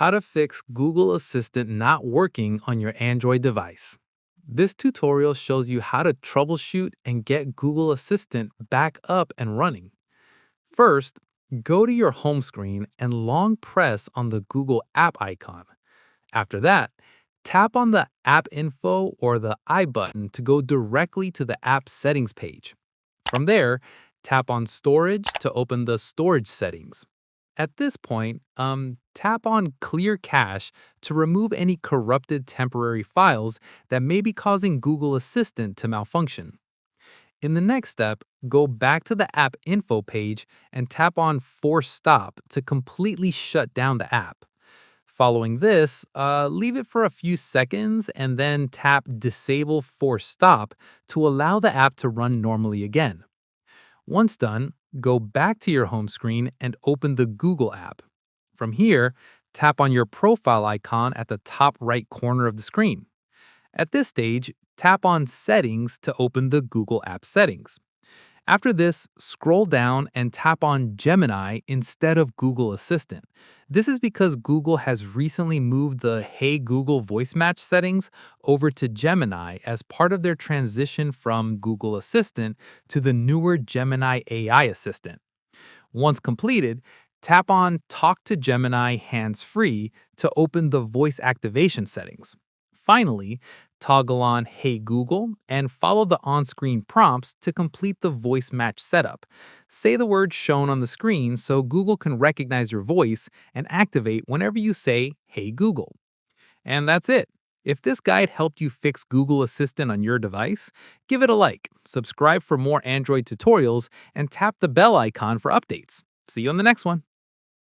How to fix Google Assistant not working on your Android device. This tutorial shows you how to troubleshoot and get Google Assistant back up and running. First, go to your home screen and long press on the Google app icon. After that, tap on the App Info or the I button to go directly to the app settings page. From there, tap on Storage to open the storage settings. At this point, tap on Clear Cache to remove any corrupted temporary files that may be causing Google Assistant to malfunction. In the next step, go back to the App Info page and tap on Force Stop to completely shut down the app. Following this, leave it for a few seconds and then tap Disable Force Stop to allow the app to run normally again. Once done, go back to your home screen and open the Google app. From here, tap on your profile icon at the top right corner of the screen. At this stage, tap on Settings to open the Google App settings. After this, scroll down and tap on Gemini instead of Google Assistant. This is because Google has recently moved the Hey Google voice match settings over to Gemini as part of their transition from Google Assistant to the newer Gemini AI Assistant. Once completed, tap on Talk to Gemini hands-free to open the voice activation settings. Finally, toggle on Hey Google and follow the on-screen prompts to complete the voice match setup. Say the words shown on the screen so Google can recognize your voice and activate whenever you say Hey Google. And that's it. If this guide helped you fix Google Assistant on your device, give it a like, subscribe for more Android tutorials, and tap the bell icon for updates. See you on the next one.